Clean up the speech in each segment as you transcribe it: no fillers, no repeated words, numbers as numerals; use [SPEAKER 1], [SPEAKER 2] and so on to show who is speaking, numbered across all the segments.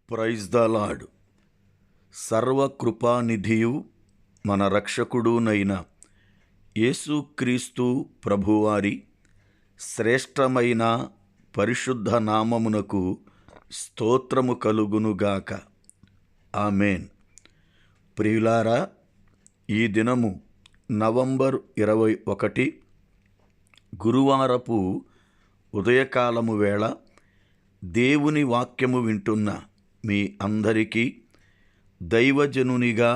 [SPEAKER 1] Praise the lord. సర్వకృపానిధియు మన రక్షకుడునైన యేసుక్రీస్తు ప్రభువారి శ్రేష్టమైన పరిశుద్ధ నామమునకు స్తోత్రము కలుగునుగాక. ఆమేన్. ప్రియులారా, ఈ దినము నవంబర్ 21 గురువారపు ఉదయకాలము వేళ దేవుని వాక్యము వింటున్న మీ అందరికీ దైవజనునిగా,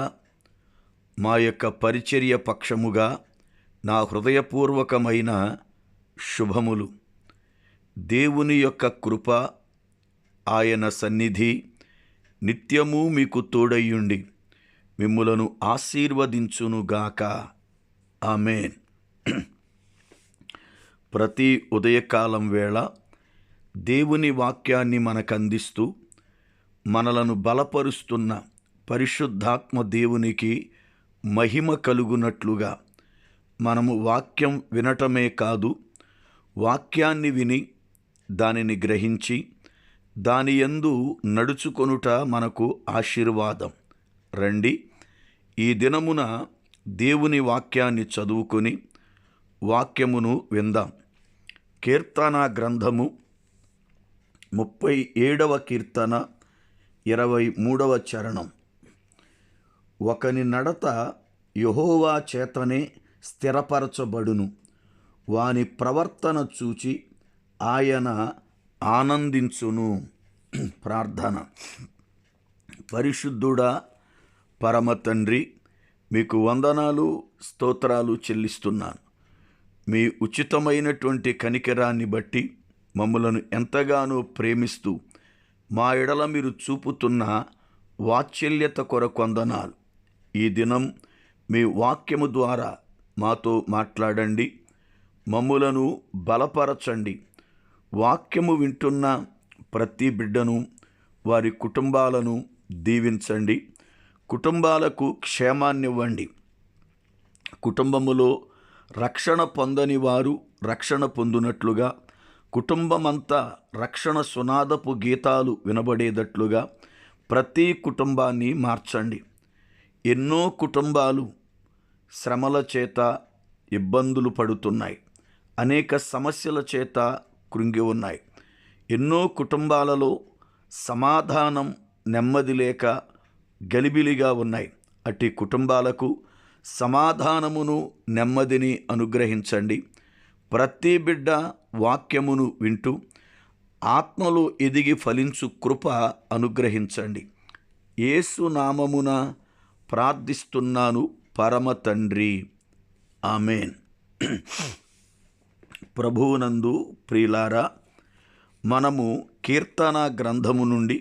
[SPEAKER 1] మా యొక్క పరిచర్య పక్షముగా నా హృదయపూర్వకమైన శుభములు. దేవుని యొక్క కృప, ఆయన సన్నిధి నిత్యము మీకు తోడయ్యుండి మిమ్ములను ఆశీర్వదించునుగాక. ఆమేన్. ప్రతి ఉదయకాలం వేళ దేవుని వాక్యాన్ని మనకందిస్తూ మనలను బలపరుస్తున్న పరిశుద్ధాత్మ దేవునికి మహిమ కలుగునట్లుగా మనము వాక్యం వినటమే కాదు, వాక్యాన్ని విని దానిని గ్రహించి దాని యందు నడుచుకొనుట మనకు ఆశీర్వాదం. రండి, ఈ దినమున దేవుని వాక్యాన్ని చదువుకొని వాక్యమును విందాం. కీర్తన గ్రంథము 37వ కీర్తన 23వ చరణం. ఒకని నడత యెహోవా చేతనే స్థిరపరచబడును, వాని ప్రవర్తన చూచి ఆయన ఆనందించును. ప్రార్థన. పరిశుద్ధుడా, పరమ తండ్రి, మీకు వందనాలు, స్తోత్రాలు చెల్లిస్తున్నాను. మీ ఉచితమైనటువంటి కనికరాన్ని బట్టి మమ్మలను ఎంతగానో ప్రేమిస్తూ మా ఎడల మీరు చూపుతున్న వాత్సల్యత కొరకు వందనాలు. ఈ దినం మీ వాక్యము ద్వారా మాతో మాట్లాడండి, మమ్ములను బలపరచండి. వాక్యము వింటున్న ప్రతి బిడ్డను, వారి కుటుంబాలను దీవించండి. కుటుంబాలకు క్షేమాన్నివ్వండి. కుటుంబములో రక్షణ పొందని వారు రక్షణ పొందునట్లుగా, కుటుంబమంతా రక్షణ సునాదపు గీతాలు వినబడేటట్లుగా ప్రతి కుటుంబాన్ని మార్చండి. ఎన్నో కుటుంబాలు శ్రమల చేత ఇబ్బందులు పడుతున్నాయి, అనేక సమస్యల చేత కృంగి ఉన్నాయి. ఎన్నో కుటుంబాలలో సమాధానం, నెమ్మది లేక గలిబిలిగా ఉన్నాయి. అట్టి కుటుంబాలకు సమాధానమును, నెమ్మదిని అనుగ్రహించండి. ప్రతి బిడ్డ వాక్యమును వింటూ ఆత్మలో ఎదిగి ఫలించు కృప అనుగ్రహించండి. యేసు నామమున ప్రార్థిస్తున్నాను పరమ తండ్రి. ఆమేన్. ప్రభువునందు ప్రియులారా, మనము కీర్తన గ్రంథము నుండి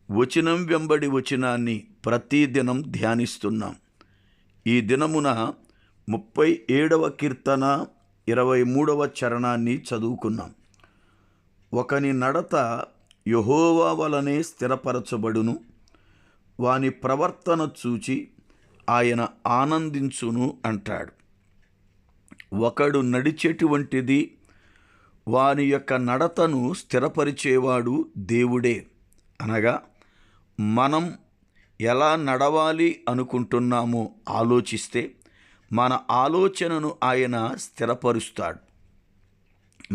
[SPEAKER 1] వచనం వెంబడి వచనాన్ని ప్రతిదినం ధ్యానిస్తున్నాం. ఈ దినమున 37వ కీర్తన 23వ చరణాన్ని చదువుకున్నాం. ఒకని నడత యెహోవా వలనే స్థిరపరచబడును, వాని ప్రవర్తన చూచి ఆయన ఆనందించును అంటాడు. ఒకడు నడిచేటువంటిది, వాని యొక్క నడతను స్థిరపరిచేవాడు దేవుడే. అనగా మనం ఎలా నడవాలి అనుకుంటున్నామో ఆలోచిస్తే మన ఆలోచనను ఆయన స్థిరపరుస్తాడు.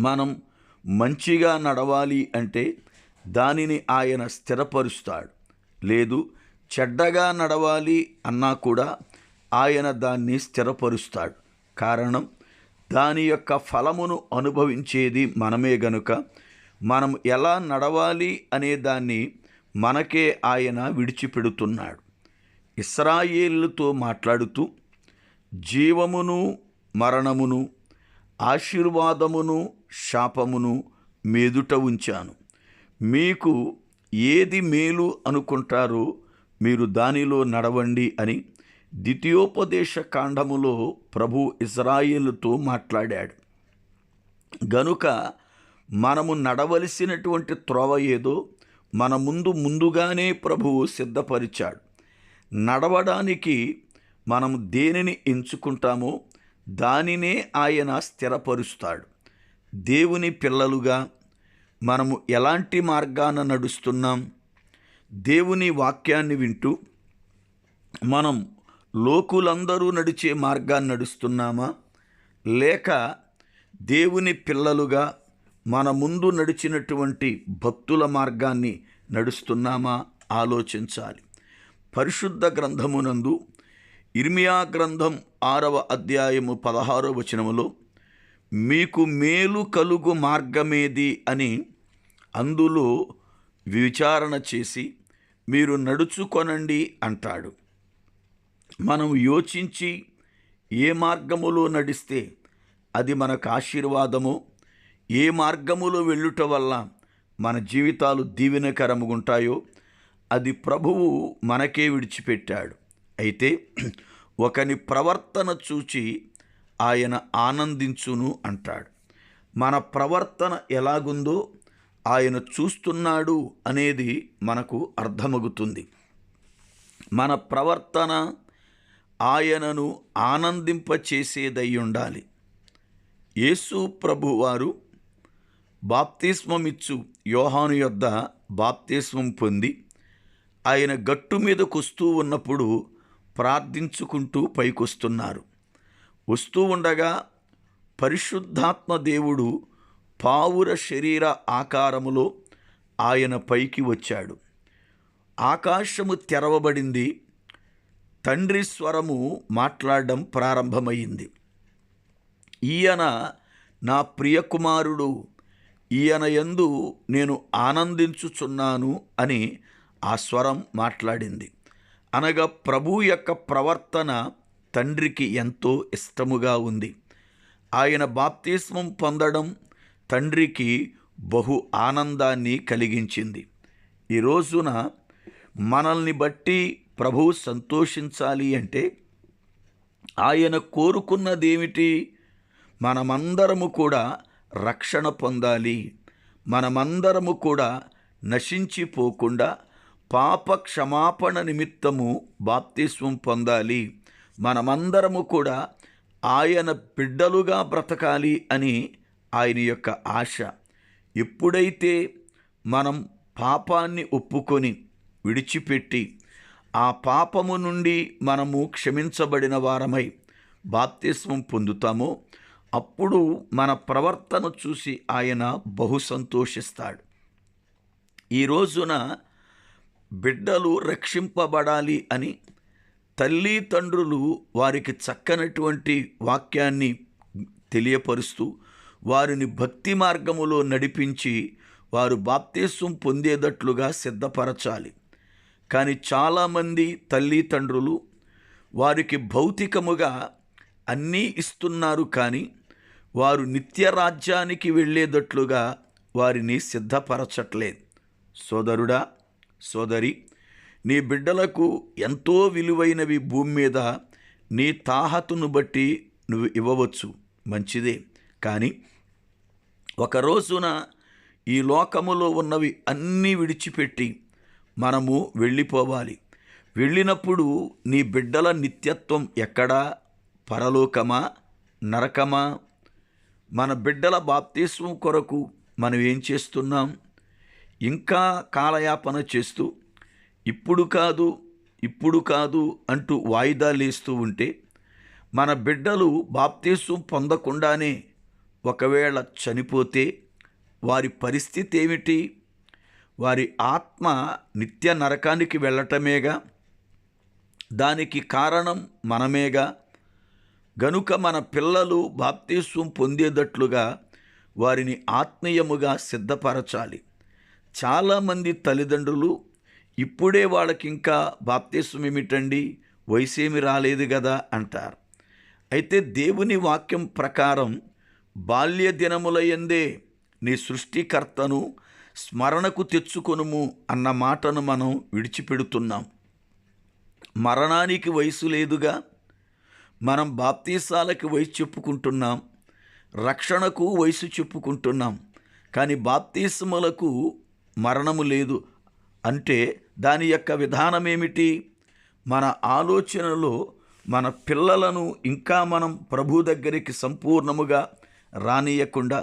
[SPEAKER 1] మనం మంచిగా నడవాలి అంటే దానిని ఆయన స్థిరపరుస్తాడు. లేదు, చెడ్డగా నడవాలి అన్నా కూడా ఆయన దాన్ని స్థిరపరుస్తాడు. కారణం, దాని యొక్క ఫలమును అనుభవించేది మనమే గనుక మనం ఎలా నడవాలి అనే దాన్ని మనకే ఆయన విడిచిపెడుతున్నాడు. ఇశ్రాయేలుతో మాట్లాడుతూ, జీవమును మరణమును, ఆశీర్వాదమును శాపమును మీదుట ఉంచాను. మీకు ఏది మేలు అనుకుంటారో మీరు దానిలో నడవండి అని ద్వితీయోపదేశ కాండములో ప్రభు ఇశ్రాయేలుతో మాట్లాడాడు. గనుక మనము నడవలసినటువంటి త్రోవ ఏదో మన ముందుగానే ప్రభువు సిద్ధపరిచాడు. నడవడానికి మనం దేనిని ఎంచుకుంటామో దానినే ఆయన స్థిరపరుస్తాడు. దేవుని పిల్లలుగా మనము ఎలాంటి మార్గాన నడుస్తున్నాం? దేవుని వాక్యాన్ని వింటూ మనం లోకులందరూ నడిచే మార్గాన్ని నడుస్తున్నామా, లేక దేవుని పిల్లలుగా మన ముందు నడిచినటువంటి భక్తుల మార్గాన్ని నడుస్తున్నామా ఆలోచించాలి. పరిశుద్ధ గ్రంథమునందు ఇర్మియా గ్రంథం 6వ అధ్యాయము 16వ వచనములో మీకు మేలు కలుగు మార్గమేది అని అందులో విచారణ చేసి మీరు నడుచుకొనండి అంటాడు. మనం యోచించి ఏ మార్గములో నడిస్తే అది మనకు ఆశీర్వాదమో, ఏ మార్గములో వెళ్ళుట వల్ల మన జీవితాలు దీవెనకరముగుంటాయో అది ప్రభువు మనకే విడిచిపెట్టాడు. అయితే ఒకని ప్రవర్తన చూచి ఆయన ఆనందించును అంటాడు. మన ప్రవర్తన ఎలాగుందో ఆయన చూస్తున్నాడు అనేది మనకు అర్థమవుతుంది. మన ప్రవర్తన ఆయనను ఆనందింపచేసేదై ఉండాలి. యేసు ప్రభువారు బాప్తిస్మమిచ్చు యోహాను యొద్ద బాప్తిస్మం పొంది ఆయన గట్టు మీదకు వస్తూ ఉన్నప్పుడు ప్రార్థించుకుంటూ పైకొస్తున్నారు. వస్తూ ఉండగా పరిశుద్ధాత్మ దేవుడు పావుర శరీర ఆకారములో ఆయన పైకి వచ్చాడు. ఆకాశము తెరవబడింది. తండ్రి స్వరము మాట్లాడడం ప్రారంభమైంది. ఈయన నా ప్రియకుమారుడు, ఈయన యందు నేను ఆనందించుచున్నాను అని ఆ స్వరం మాట్లాడింది. అనగా ప్రభు యొక్క ప్రవర్తన తండ్రికి ఎంతో ఇష్టముగా ఉంది. ఆయన బాప్తిస్మం పొందడం తండ్రికి బహు ఆనందాన్ని కలిగించింది. ఈ రోజున మనల్ని బట్టి ప్రభు సంతోషించాలి అంటే ఆయన కోరుకున్నదేమిటి? మనమందరము కూడా రక్షణ పొందాలి. మనమందరము కూడా నశించిపోకుండా పాప క్షమాపణ నిమిత్తము బాప్తిస్మం పొందాలి. మనమందరము కూడా ఆయన బిడ్డలుగా బ్రతకాలి అని ఆయన యొక్క ఆశ. ఎప్పుడైతే మనం పాపాన్ని ఒప్పుకొని విడిచిపెట్టి ఆ పాపము నుండి మనము క్షమించబడిన వారమై బాప్తిస్మం పొందుతామో అప్పుడు మన ప్రవర్తన చూసి ఆయన బహు సంతోషిస్తాడు. ఈ రోజున బిడ్డలు రక్షింపబడాలి అని తల్లిదండ్రులు వారికి చక్కనటువంటి వాక్యాన్ని తెలియపరుస్తూ వారిని భక్తి మార్గములో నడిపించి వారు బాప్తిస్మం పొందేటట్లుగా సిద్ధపరచాలి. కానీ చాలామంది తల్లిదండ్రులు వారికి భౌతికముగా అన్నీ ఇస్తున్నారు, కానీ వారు నిత్య రాజ్యానికి వెళ్ళేటట్లుగా వారిని సిద్ధపరచట్లేదు. సోదరుడా, సోదరి, నీ బిడ్డలకు ఎంతో విలువైనవి భూమి మీద నీ తాహతును బట్టి నువ్వు ఇవ్వవచ్చు, మంచిదే. కానీ ఒక రోజున ఈ లోకములో ఉన్నవి అన్నీ విడిచిపెట్టి మనము వెళ్ళిపోవాలి. వెళ్ళినప్పుడు నీ బిడ్డల నిత్యత్వం ఎక్కడా? పరలోకమా, నరకమా? మన బిడ్డల బాప్తిస్మం కొరకు మనం ఏం చేస్తున్నాం? ఇంకా కాలయాపన చేస్తూ ఇప్పుడు కాదు అంటూ వాయిదాలేస్తూ ఉంటే మన బిడ్డలు బాప్తిస్మం పొందకుండానే ఒకవేళ చనిపోతే వారి పరిస్థితి ఏమిటి? వారి ఆత్మ నిత్య నరకానికి వెళ్ళటమేగా. దానికి కారణం మనమేగా. గనుక మన పిల్లలు బాప్తిస్మం పొందేటట్లుగా వారిని ఆత్మీయముగా సిద్ధపరచాలి. చాలామంది తల్లిదండ్రులు ఇప్పుడే వాళ్ళకి ఇంకా బాప్తిస్మం ఏమిటండి, వయసేమి రాలేదు కదా అంటారు. అయితే దేవుని వాక్యం ప్రకారం బాల్య దినములయందే నీ సృష్టికర్తను స్మరణకు తెచ్చుకొనుము అన్న మాటను మనం విడిచిపెడుతున్నాం. మరణానికి వయసు లేదుగా. మనం బాప్తీసాలకి వయసు చెప్పుకుంటున్నాం, రక్షణకు వయసు చెప్పుకుంటున్నాం, కానీ బాప్తీసములకు మరణము లేదు అంటే దాని యొక్క విధానం ఏమిటి? మన ఆలోచనలో మన పిల్లలను ఇంకా మనం ప్రభు దగ్గరికి సంపూర్ణముగా రానియకుండా,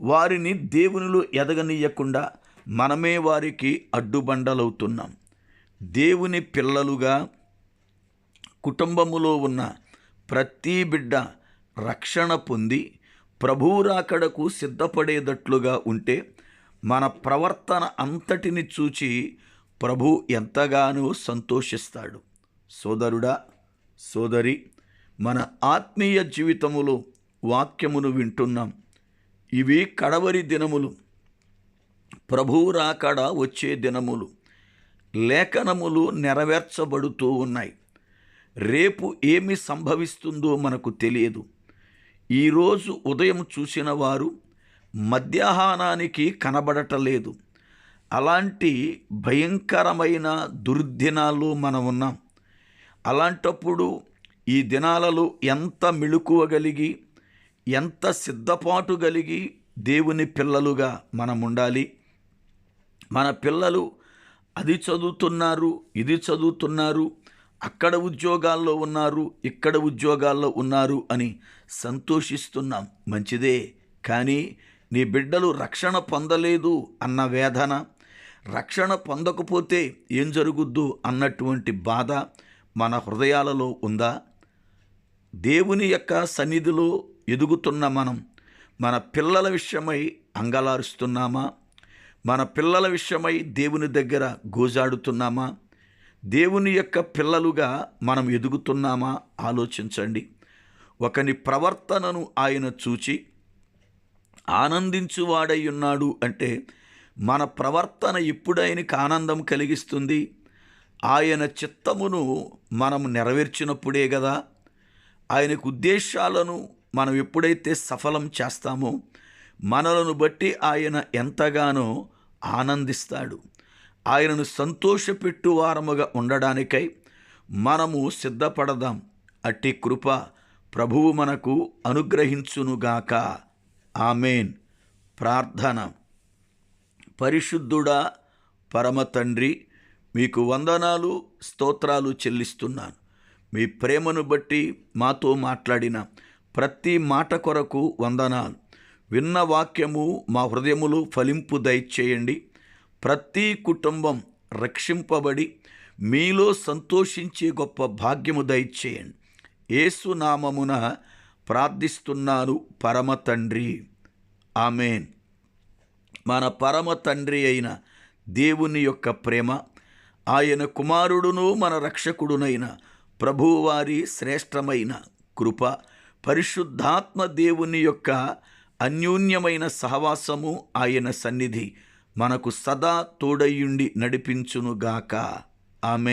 [SPEAKER 1] వారిని దేవునిలో ఎదగనీయకుండా మనమే వారికి అడ్డుబండలవుతున్నాం. దేవుని పిల్లలుగా కుటుంబములో ఉన్న ప్రతి బిడ్డ రక్షణ పొంది ప్రభువు రాకడకు సిద్ధపడేటట్లుగా ఉంటే మన ప్రవర్తన అంతటిని చూచి ప్రభు ఎంతగానో సంతోషిస్తాడు. సోదరుడా, సోదరి, మన ఆత్మీయ జీవితములో వాక్యమును వింటున్నాం. ఇవి కడవరి దినములు, ప్రభువు రాకడ వచ్చే దినములు. లేఖనములు నెరవేర్చబడుతూ ఉన్నాయి. రేపు ఏమి సంభవిస్తుందో మనకు తెలియదు. ఈరోజు ఉదయం చూసిన వారు మధ్యాహ్నానికి కనబడటలేదు. అలాంటి భయంకరమైన దుర్దినాల్లో మనం ఉన్నాం. అలాంటప్పుడు ఈ దినాలలో ఎంత మెళుకువగలిగి, ఎంత సిద్ధపాటు కలిగి దేవుని పిల్లలుగా మనం ఉండాలి. మన పిల్లలు అది చదువుతున్నారు, ఇది చదువుతున్నారు, అక్కడ ఉద్యోగాల్లో ఉన్నారు, ఇక్కడ ఉద్యోగాల్లో ఉన్నారు అని సంతోషిస్తున్నాం. మంచిదే. కానీ నీ బిడ్డలు రక్షణ పొందలేదు అన్న వేదన, రక్షణ పొందకపోతే ఏం జరుగుద్దు అన్నటువంటి బాధ మన హృదయాలలో ఉందా? దేవుని యొక్క సన్నిధిలో ఎదుగుతున్న మనం మన పిల్లల విషయమై అంగలారుస్తున్నామా? మన పిల్లల విషయమై దేవుని దగ్గర గోజాడుతున్నామా? దేవుని యొక్క పిల్లలుగా మనం ఎదుగుతున్నామా? ఆలోచించండి. ఒకని ప్రవర్తనను ఆయన చూచి ఆనందించువాడై ఉన్నాడు అంటే మన ప్రవర్తన ఎప్పుడు ఆయనకి ఆనందం కలిగిస్తుంది? ఆయన చిత్తమును మనం నెరవేర్చినప్పుడే కదా. ఆయనకు ఉద్దేశాలను మనం ఎప్పుడైతే సఫలం చేస్తామో మనలను బట్టి ఆయన ఎంతగానో ఆనందిస్తాడు. ఆయనను సంతోషపెట్టు వారముగా ఉండడానికై మనము సిద్ధపడదాం. అట్టి కృప ప్రభువు మనకు అనుగ్రహించునుగాక. ఆమేన్. ప్రార్థన. పరిశుద్ధుడా, పరమ తండ్రి, మీకు వందనాలు, స్తోత్రాలు చెల్లిస్తున్నాను. మీ ప్రేమను బట్టి మాతో మాట్లాడిన ప్రతి మాట కొరకు వందనాలు. విన్న వాక్యము మా హృదయములు ఫలింపు దయచేయండి. ప్రతి కుటుంబం రక్షింపబడి మీలో సంతోషించే గొప్ప భాగ్యము దయచేయండి. యేసు నామమున ప్రార్థిస్తున్నాను పరమ తండ్రి. ఆమేన్. మన పరమ తండ్రి అయిన దేవుని యొక్క ప్రేమ, ఆయన కుమారుడును మన రక్షకుడునైన ప్రభువారి శ్రేష్టమైన కృప, పరిశుద్ధాత్మ దేవుని యొక్క అన్యోన్యమైన సహవాసము, ఆయన సన్నిధి మనకు సదా తోడయ్యుండి నడిపించునుగాక. ఆమేన్.